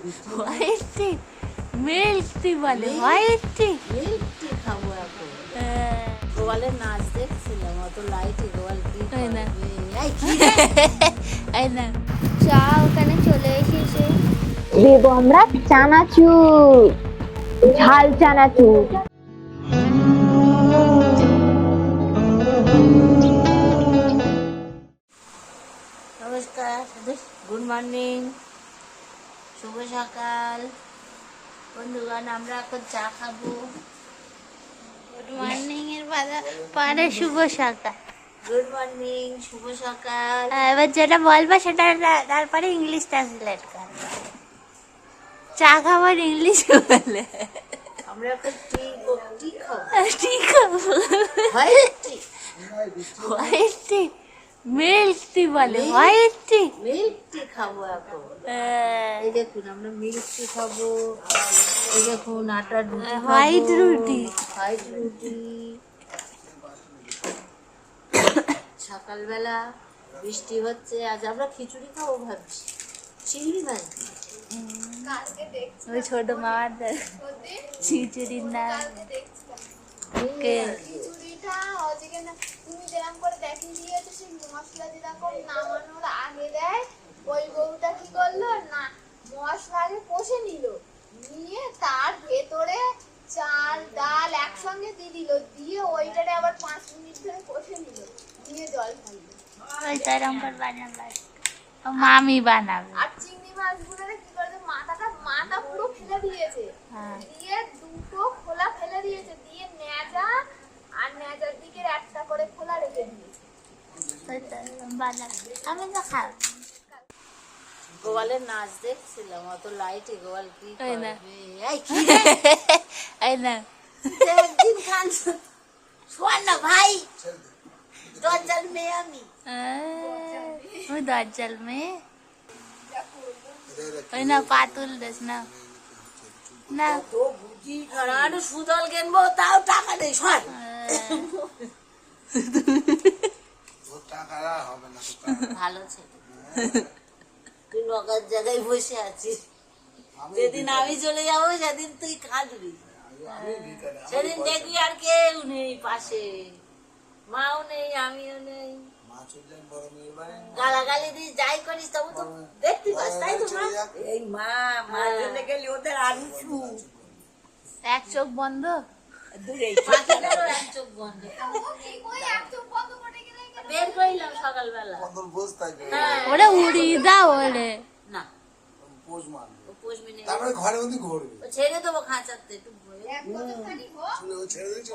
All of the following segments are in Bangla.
হোয়াইট টি, মিল্ক টি বলে, হোয়াইট টি। মিল্ক টি খাবো এখন। গোয়ালের নাচ দেখছিলাম, অত লাইটে গোয়াল কি তাই না? করবে? এই কি রে? এই না, চা ওখানে চলে এসেছে। দেবো আমরা চানাচুর, ঝাল চানাচুর। নমস্কার, গুড মর্নিং, শুভ সকাল বন্ধুগণ। আমরা এখন চা খাবো। গুড মর্নিং এর পরে শুভ সকাল। গুড মর্নিং, শুভ সকাল। এবার যেটা বলবো সেটা তারপরে ইংলিশ ট্রান্সলেট করবো। চা খাবার ইংলিশ বলে আমরা এখন টি খাবো। ঠিক খাবো, হোয়াইট টি, হোয়াইট টি, মিল্ক টি বলে, হোয়াইট টি। মিল্ক টি খাবো এখন। এই দেখুন, আমরা মিল্ক টি খাবো। এই দেখুন, আটার রুটি খাবো। হোয়াইট রুটি। হোয়াইট রুটি। সকালবেলা বৃষ্টি হচ্ছে, আজ আমরা খিচুড়ি খাবো ভাবছি, চিংড়ি মাছ দিয়ে। ওই ছোট মামার খিচুড়ির নাম কে? খিচুড়িটা আজকে না তুমি যেরকম করে দেখিয়ে দিয়েছো, সেই মশলা যেরকম নামানোর আগে দেয়, ওই বউটা কি করলো না, মশলা আগে কষে নিল, নিয়ে তার ভেতরে চাল ডাল একসঙ্গে দিয়ে দিল, দিয়ে ওইটারে আবার 5 মিনিট ধরে কষে নিল, দিয়ে জল ফেললো। ওই তারম করে বানাবে, মামি বানাবে। আর চিংড়ি মাছগুলোরে কি করেছে, মাথা পুরো ফেলে দিয়েছে, হ্যাঁ। দিয়ে দুটো খোলা ফেলে দিয়েছে, দিয়ে নেজা আর নেজার দিকের একটা করে খোলা রেখে দিয়েছে। ওই তারম বানাবে, আমি তো খাবো। গোয়ালের নাচ দেখছিলাম, অত লাইটে গোয়াল কি এই না। করবে? এই কি রে? এই না, একদিন খান শোন না ভাই, দরজার মেয়ে আমি। ওই দরজাল মেয়ে। ওই না পাতুল দেশ না, না তো বুঝি খারাপ, সুদল কিনবো তাও টাকা নেই। সর, ভালো ছেলে, তুই নগার জায়গায় বসে আছিস। যেদিন আমি চলে যাবো সেদিন তুই কাঁদবি। সেদিন দেখবি আর কেউ নেই পাশে, মাও নেই, আমিও নেই। গালাগালি দিয়ে যাই করিস তবু তো দেখতে পাস, তাই তো মা? এই মা চলে গেলে ওদের আনছু এক চোখ বন্ধ। পাখিদেরও এক চোখ বন্ধ। ওই এক চোখ বন্ধ করে গেলে বের করিলাম সকালবেলা। হ্যাঁ, ওরে উড়িয়ে দাও ওরে। না ও পোষবে না। তারপরে ঘরে মধ্যে ঘুরবে ও ছেড়ে দেবো খাঁচাতে, একটু ভয়ে। এক কতখানি হোক, ও ছেড়ে দিয়ে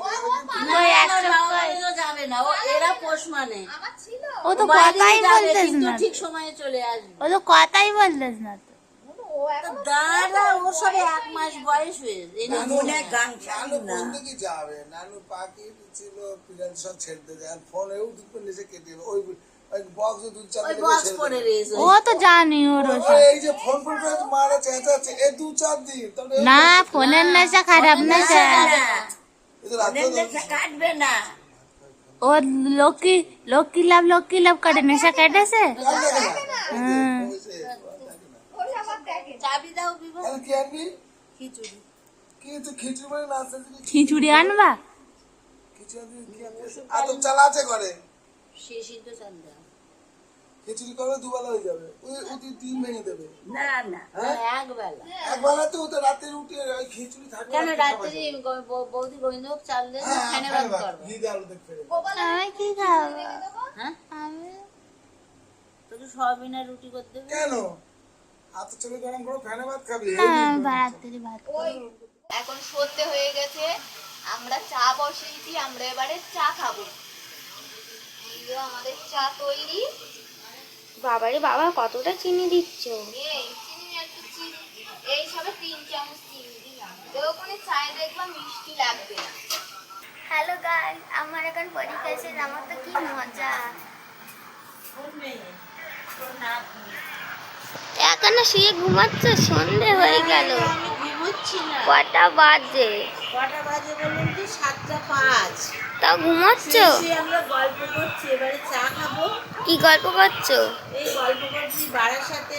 ওই এক ওর চোখ বাবা করে। বাড়িও যাবে না, ও এরা পোষ মানে। আমার ছিল ও তো ও বাইরে কথাই যাবে, বলতেস কিন্তু না, ঠিক সময়ে চলে আসবে। ও তো কথাই বলতেস না তো। ও এখন দাদা ওর সবে 1 মাস বয়স হয়েছে। নানু বন্ধু কি যাবে, নানু পাখি ছিল পিরান সব ছেড়ে দিয়ে আর ফোনেও দুধ নিচে কেটে দেবে। ওই ওই বক্স দুধ চার ওই বক্স পড়ে রয়েছে। ও তো জানি ওর ওসব। এই যে ফোন ফোন করে মারা চেঁচাচ্ছে এই 2-4 দিন তাহলে না, ফোনের নেশা খারাপ নেশা। এই তো রাতে কাটবে না। ও লক্কি লাভ করে নেশা কেটেছে। হুম। ওর আবার দেখে চাবি দাও বিভা। তাহলে কি আনবি খিচুড়ি। কি তুই খিচুড়ি মানে নাস্তা দিবি খিচুড়ি আনবা? খিচুড়ি আনবি কি আনবি আর তো চাল আছে ঘরে সে সিদ্ধ চাল দাও। খিচুড়ি করবে দুবেলা হয়ে যাবে ওই ওই ডিম ভেঙে দেবে না না, একবেলা। একবেলা তো তো রাতে রুটি ওই খিচুড়ি থাকবে কেন রাত্রি বৌদি গোবিন্দভোগ চাল দিয়ে ফ্যানে বাদ করবো? ঘি আলু দেখবে আমি কি খাবো? হ্যাঁ, আমি তোকে সয়াবিনের রুটি করতে দেবে। কেন হাত চলে গরম করো ফ্যানে ভাত খাবি না, রাত্রি ভাত ওই এখন সন্ধে হয়ে গেছে, আমরা চা বসিয়েছি, আমরা এবারে চা খাবো। এই যে আমাদের চা তৈরি। বাবারে বাবা, কতটা চিনি দিচ্ছ? এই চিনি একটু চিনি, এই সবে 3 চামচ চিনি দিলাম, তো ওখানে চায়ে দেখবা মিষ্টি লাগবে না। হ্যালো গাইস, আমার এখন পরীক্ষা শেষ, আমার তো কি মজা। এখনো শুয়ে ঘুমাচ্ছ? সন্ধে হয়ে গেল, আমি ঘুমোচ্ছি না। কটা বাজে? কটা বাজে বলুন তো? 7:05। তাও ঘুমাচ্ছ? আমরা গল্প করছি, এবারে চা খাবো। কি গল্প করছো? এই গল্প করছি বাড়ার সাথে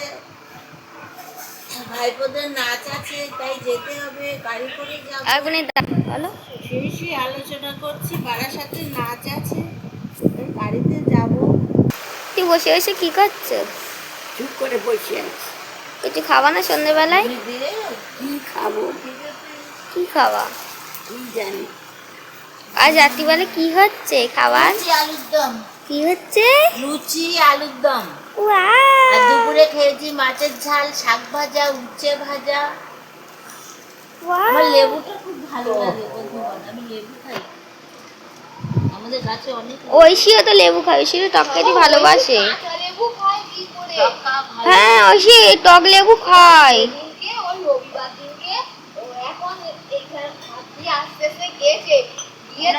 ভাইপোদের নাচ আছে, তাই যেতে হবে, গাড়ি করে যাবো। আগুনের বলো। সেই আলোচনা করছি, বারাসাতে নাচ আছে, তাই গাড়িতে যাবো। তুই বসে বসে কি করছো? চুপ করে বসে আছি। কিছু খাবা না সন্ধ্যেবেলায়? দিয়ে কি খাবো? কি খাওয়া? কি জানি। আজ রাত্রিবেলা কি হচ্ছে খাবার? লুচি আলুর দম। কি হচ্ছে? লুচি আলুর দম। ওয়াও! আর দুপুরে খেয়েছি মাছের ঝাল, শাক ভাজা, উচ্ছে ভাজা। ওয়াও! আমার লেবুটা খুব ভালো লাগে বন্ধুগণ, আমি লেবু খাই। আমাদের গাছে অনেক ঐশীও তো লেবু খায়, ঐশী তো টক খেতে ভালোবাসে। কাঁচা লেবু খায় কি করে? হ্যাঁ ঐশী টক লেবু খায়। দিনকে ওই রবিবার দিনকে ও এখন এইখানে ভাত দিয়ে আস্তে আস্তে গেছে, গিয়ে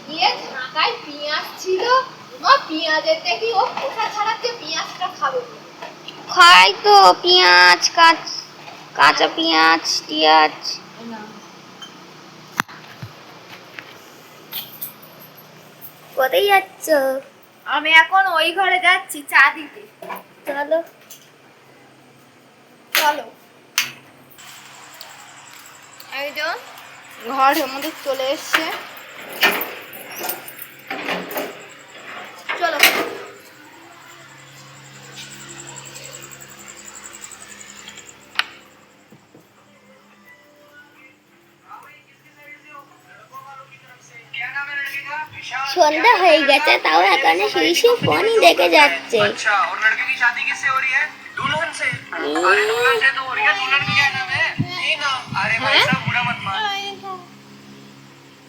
গিয়ে ঢাকায় পেঁয়াজ ছিল, মা পেঁয়াজের থেকে ও খোসা ছাড়াচ্ছে, পেঁয়াজটা খাবে না। খায় তো পেঁয়াজ, কাঁচা পেঁয়াজ টিয়াজ। কোথায় যাচ্ছ? আমি এখন ওই ঘরে যাচ্ছি চা দিতে। চলো। চলো। এই যে ঘরের মধ্যে চলে এসছে, চলো। সন্ধ্যা হয়ে গেছে, তাও এখানে শিশু ফোনই দেখে যাচ্ছে। अच्छा और लड़के की शादी किससे हो रही है? दुल्हन से। अरे दुल्हन से तो हो रही है, दुल्हन का क्या नाम है? मीना। अरे भाई साहब बुरा मत मान।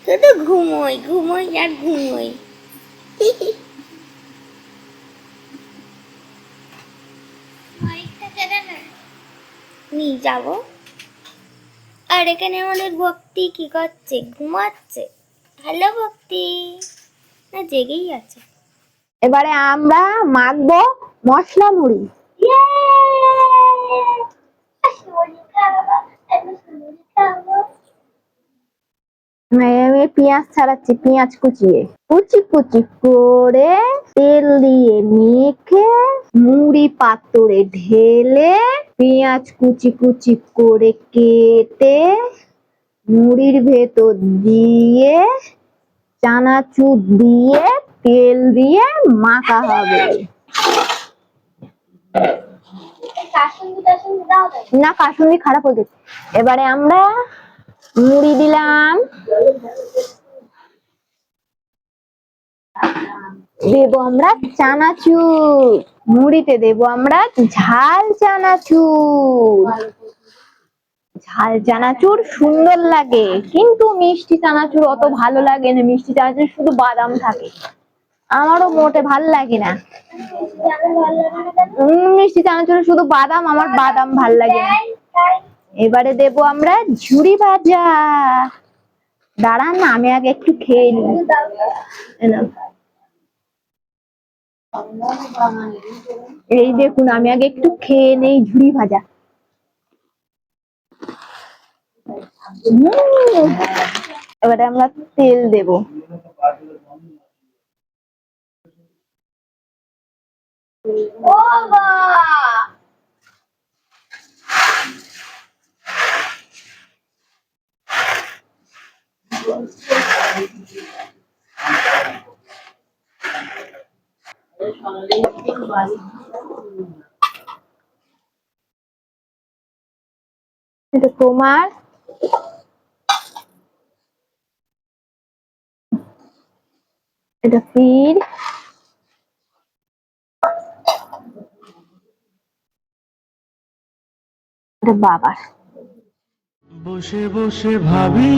শুধু ঘুমোই ঘুমোই আর ঘুমোই। নিয়ে যাবো। আর এখানে আমাদের ভক্তি কি করছে? ঘুমাচ্ছে। হ্যালো ভক্তি, না জেগেই আছে? এবারে আমরা মাখবো মশলা মুড়ি। আমি পেঁয়াজ ছাড়াচ্ছি, পেঁয়াজ কুচিয়ে কুচি কুচি করে তেল দিয়ে মেখে মুড়ি পাতরে ঢেলে পেঁয়াজ কুচি কুচি করে কেটে মুড়ির ভেতর দিয়ে চানাচুর দিয়ে তেল দিয়ে মাখা হবে। না কাসুন্দি খারাপ হয়ে গেছে। এবারে আমরা মুড়ি দিলাম, দেবো আমরা চানাচুর, মুড়িতে দেবো আমরা ঝাল চানাচুর। ঝাল চানাচুর সুন্দর লাগে, কিন্তু মিষ্টি চানাচুর অত ভালো লাগে না। মিষ্টি চানাচুর শুধু বাদাম থাকে, আমারও মোটে ভাল লাগে না। মিষ্টি চানাচুর শুধু বাদাম, আমার বাদাম ভাল লাগে না। এবারে দেবো আমরা ঝুড়ি ভাজা। দাঁড়ান না, আমি আগে একটু খেয়ে নিই। এই দেখুন, আমি আগে একটু খেয়ে নেই ঝুড়ি ভাজা। এবারে আমরা তেল দেব। ও বাবা, এটা তোমার, এটা ফির, এটা বাবার। বসে বসে ভাবি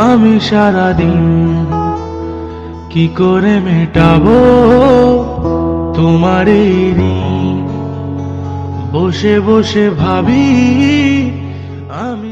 আমি সারাদিন কি করে মেটাবো তোমার এই ঋণ। বসে বসে ভাবি আমি